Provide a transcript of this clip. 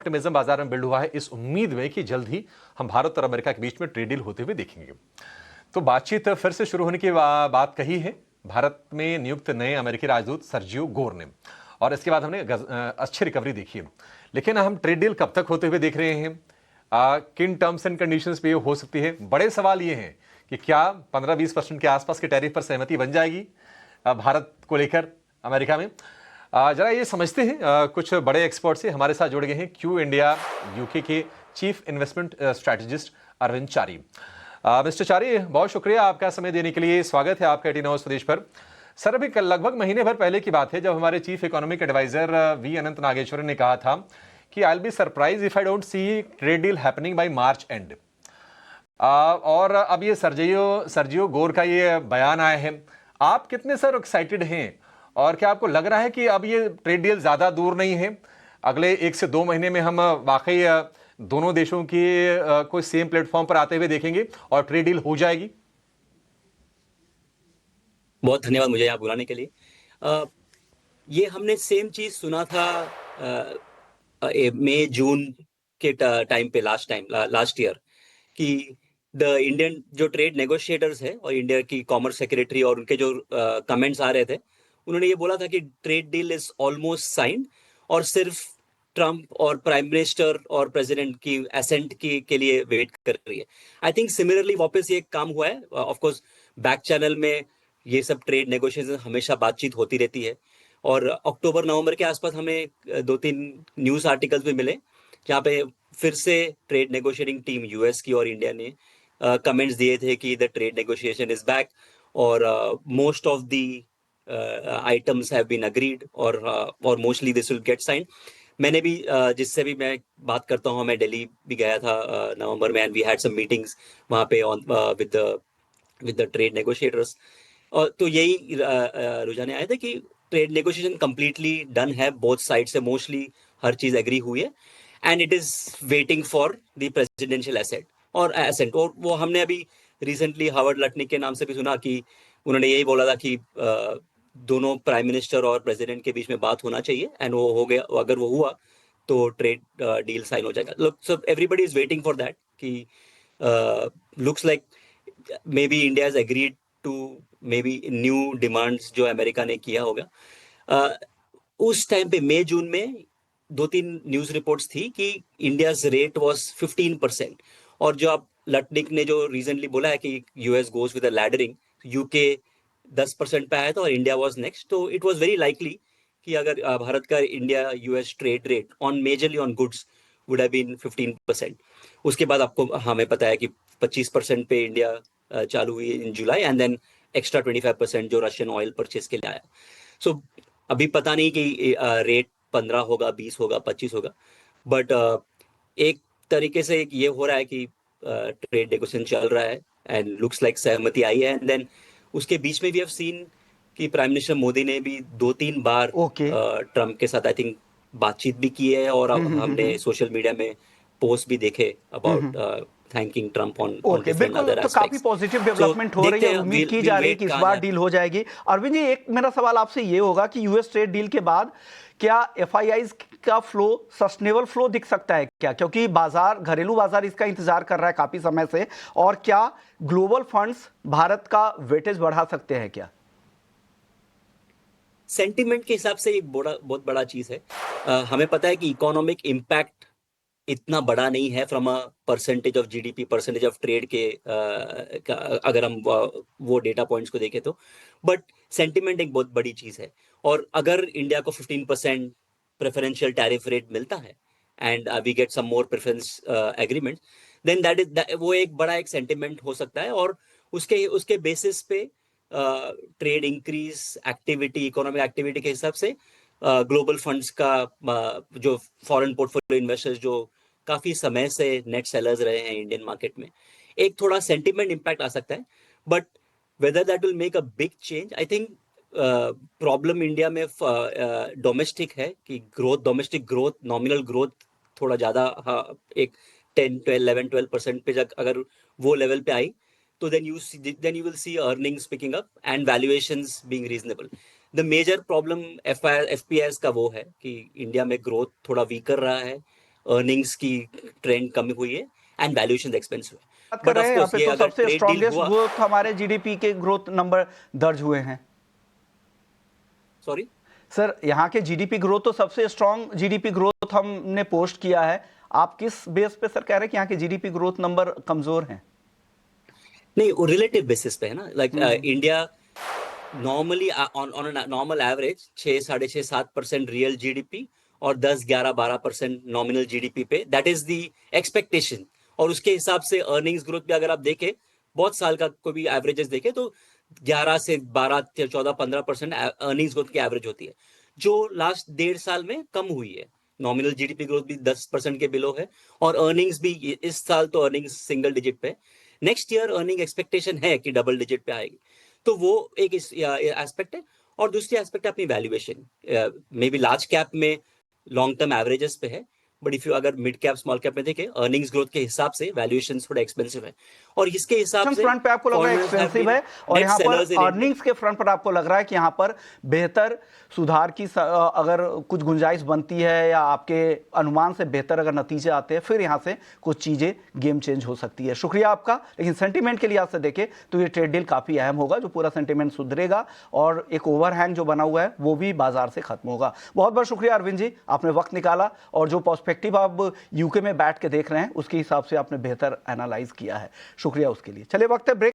Optimism बाजार में build हुआ है इस उम्मीद में कि जल्द ही हम भारत और अमेरिका के बीच में ट्रेड डील होते हुए देखेंगे। तो बातचीत फिर से शुरू होने की बात कही है भारत में नियुक्त नए अमेरिकी राजदूत सर्जियो गोर ने, और इसके बाद हमने अच्छी रिकवरी देखी है। लेकिन हम ट्रेड डील कब तक होते हुए देख रहे हैं, किन टर्म्स एंड कंडीशंस पे हो सकती है? बड़े सवाल ये हैं कि क्या 15-20% के आसपास के टैरिफ पर सहमति बन जाएगी भारत को लेकर अमेरिका में? जरा ये समझते हैं, कुछ बड़े एक्सपर्ट से हमारे साथ जुड़ गए हैं क्यू इंडिया यूके के चीफ इन्वेस्टमेंट स्ट्रेटेजिस्ट अरविंद चारी। मिस्टर चारी, बहुत शुक्रिया आपका समय देने के लिए। स्वागत है आपका 18 आवर्स प्रदेश पर। सर, अभी लगभग महीने भर पहले की बात है जब हमारे चीफ इकोनॉमिक एडवाइजर वी अनंत नागेश्वरन ने कहा था कि I will be surprise if I don't see trade deal happening by March and. और अब ये सर्जियो गोर का ये बयान आया है। आप कितने सर एक्साइटेड हैं, और क्या आपको लग रहा है कि अब ये ट्रेड डील ज्यादा दूर नहीं है, अगले 1 से 2 महीने में हम वाकई दोनों देशों की कोई सेम प्लेटफॉर्म पर आते हुए देखेंगे और ट्रेड डील हो जाएगी? बहुत धन्यवाद मुझे यहाँ बुलाने के लिए। ये हमने सेम चीज सुना था मई जून के टाइम पे, लास्ट ईयर, कि द इंडियन जो ट्रेड नेगोशिएटर्स है और इंडिया की कॉमर्स सेक्रेटरी और उनके जो कमेंट्स आ रहे थे, उन्होंने ये बोला था कि trade deal is almost signed और सिर्फ ट्रम्प और प्राइम मिनिस्टर और प्रेसिडेंट की एसेंट के लिए वेट कर रही है। आई थिंक सिमिलरली वापस ये काम हुआ है। ऑफ कोर्स बैक चैनल में ये सब ट्रेड नेगोशिएशन हमेशा बातचीत होती रहती है, और अक्टूबर नवंबर के आसपास हमें 2-3 न्यूज़ आर्टिकल्स भी मिले जहाँ पे फिर से ट्रेड नेगोशिएटिंग टीम यूएस की और इंडिया ने कमेंट्स दिए थे कि the trade negotiation is back, और most of the items have been agreed, और mostly this will get signed. मैंने भी जिससे भी मैं बात करता हूँ, मैं दिल्ली भी गया था नवंबर में, and we had some meetings वहाँ पे विद द ट्रेड नेगोशिएटर्स। और तो यही रुझाने आए थे कि ट्रेड नेगोशिएशन कंप्लीटली डन है, बोथ साइड से मोस्टली हर चीज एग्री हुई है, and it is waiting for the presidential assent. और वो हमने अभी रिसेंटली हावर्ड लटनिक के नाम से भी सुना कि उन्होंने यही बोला था कि दोनों प्राइम मिनिस्टर और प्रेसिडेंट के बीच में बात होना चाहिए, एंड वो हो गया। अगर वो हुआ तो ट्रेड डील साइन हो जाएगा। Look, so everybody is waiting for that कि looks like maybe India is agreed to maybe new demands जो अमेरिका ने किया होगा। उस टाइम पे मई जून में 2-3 न्यूज रिपोर्ट्स थी कि इंडियाज रेट वाज 15%, और जो आप लटनिक ने जो रिसेंटली बोला है कि US goes with a laddering, UK 10% पे आया था और इंडिया वाज नेक्स्ट। तो इट वाज वेरी लाइकली कि अगर भारत का India US trade rate on majorly on goods would have been 15%। उसके बाद आपको हमें पता है कि 25% पे इंडिया चालू हुई इन जुलाई, एंड देन एक्स्ट्रा 25% जो रशियन ऑयल परचेज के लिए आया। सो अभी पता नहीं कि रेट 15 होगा, 20 होगा, 25 होगा, बट एक तरीके से ये हो रहा है कि ट्रेड नेगोशिएशन चल रहा है एंड लुक्स लाइक सहमति आई है। एंड देन उसके बीच में वी हैव सीन कि प्राइम मिनिस्टर मोदी ने भी 2-3 बार ट्रम्प के साथ आई थिंक बातचीत भी की है, और हमने सोशल मीडिया में पोस्ट भी देखे about thanking Trump on different other aspects. तो काफी पॉजिटिव डेवलपमेंट हो रही है, उम्मीद की जा रही है कि इस बार डील हो जाएगी। अरविंद जी, एक मेरा सवाल आपसे ये होगा कि यूएस ट्रेड डील के बाद क्या एफआईआईज का फ्लो सस्टेनेबल फ्लो दिख सकता है क्या? क्योंकि घरेलू बाजार इसका इंतजार कर रहा है काफी समय से, और क्या ग्लोबल फंड्स भारत का वेटेज बढ़ा सकते हैं क्या? सेंटिमेंट के हिसाब से एक बहुत बड़ा चीज है। हमें पता है कि इकोनॉमिक इम्पैक्ट इतना बड़ा नहीं है from a percentage of GDP, percentage of trade के अगर हम वो डेटा पॉइंट्स को देखें तो, बट सेंटिमेंट एक बहुत बड़ी चीज है। और अगर इंडिया को 15% प्रेफरेंशियल टैरिफ रेट मिलता है and we get some more preference agreement, then वो एक बड़ा एक सेंटिमेंट हो सकता है, और उसके बेसिस पे trade increase activity, economic activity के हिसाब से ग्लोबल फंड्स का जो फॉरेन पोर्टफोलियो इन्वेस्टर्स जो काफी समय से नेट सेलर्स रहे हैं इंडियन मार्केट में, एक थोड़ा सेंटिमेंट इम्पैक्ट आ सकता है। But whether that will make a big change, I think problem India में डोमेस्टिक है कि डोमेस्टिक ग्रोथ, नॉमिनल ग्रोथ थोड़ा ज्यादा, एक 10-11-12% पे अगर वो लेवल पे आई तो then you will see earnings picking up and valuations being reasonable. The major problem FPIs का वो है कि इंडिया में ग्रोथ थोड़ा वीकर रहा है, अर्निंग्स की ट्रेंड कम हुई है एंड वैल्यूएशन एक्सपेंसिव है। बात कर बट रहे ऑफ हैं यहाँ कोर्स पे ये तो अगर सबसे ट्रेड डील स्ट्रॉन्गेस्ट हुआ, ग्रोथ हमारे जीडीपी के ग्रोथ नंबर दर्ज हुए हैं। सॉरी सर यहाँ के जीडीपी ग्रोथ तो सबसे स्ट्रॉन्ग जीडीपी ग्रोथ हमने पोस्ट किया है। आप किस बेस पे सर कह रहे हैं कि यहाँ के जीडीपी ग्रोथ नंबर कमजोर हैं? नहीं, वो रिलेटिव बेसिस पे है ना। Like India normally on normal average 6, 6.5, 7% real GDP और 10, 11, 12% नॉमिनल जीडीपी पे, दैट इज द एक्सपेक्टेशन। और उसके हिसाब से अर्निंग्स ग्रोथ भी अगर आप देखें, बहुत साल का कोई भी एवरेजेस देखें तो 11 से 12, 14, 15% अर्निंग्स ग्रोथ की एवरेज होती है, जो लास्ट 1.5 साल में कम हुई है। नॉमिनल जीडीपी ग्रोथ भी 10% के बिलो है और अर्निंग्स भी इस साल तो अर्निंग्स सिंगल डिजिट पे। नेक्स्ट ईयर अर्निंग एक्सपेक्टेशन है कि डबल डिजिट पे आएगी। तो वो एक एस्पेक्ट है। और दूसरी एस्पेक्ट है अपनी valuation, may be large cap में लॉन्ग टर्म एवरेजेस पे है, बट इफ यू अगर मिड कैप स्मॉल कैप में देखें, अर्निंग्स ग्रोथ के हिसाब से वैल्यूएशन थोड़ा एक्सपेंसिव है। और इसके हिसाब से फ्रंट पे आपको लग रहा है foreigners have एक्सपेंसिव been है, और net यहाँ पर sellers in India। अर्निंग्स के फ्रंट पर आपको लग रहा है कि यहाँ पर बेहतर सुधार की अगर कुछ गुंजाइश बनती है या आपके अनुमान से बेहतर अगर नतीजे आते हैं, फिर यहाँ से कुछ चीजें गेम चेंज हो सकती है। शुक्रिया आपका। लेकिन सेंटीमेंट के लिहाज से देखें तो ये ट्रेड डील काफी अहम होगा, जो पूरा सेंटीमेंट सुधरेगा और एक ओवरहैंग जो बना हुआ है वो भी बाजार से खत्म होगा। बहुत बहुत शुक्रिया अरविंद जी, आपने वक्त निकाला और जो पर्सपेक्टिव आप यूके में बैठ के देख रहे हैं उसके हिसाब से आपने बेहतर एनालाइज किया है। शुक्रिया उसके लिए। चलिए वक्त है ब्रेक।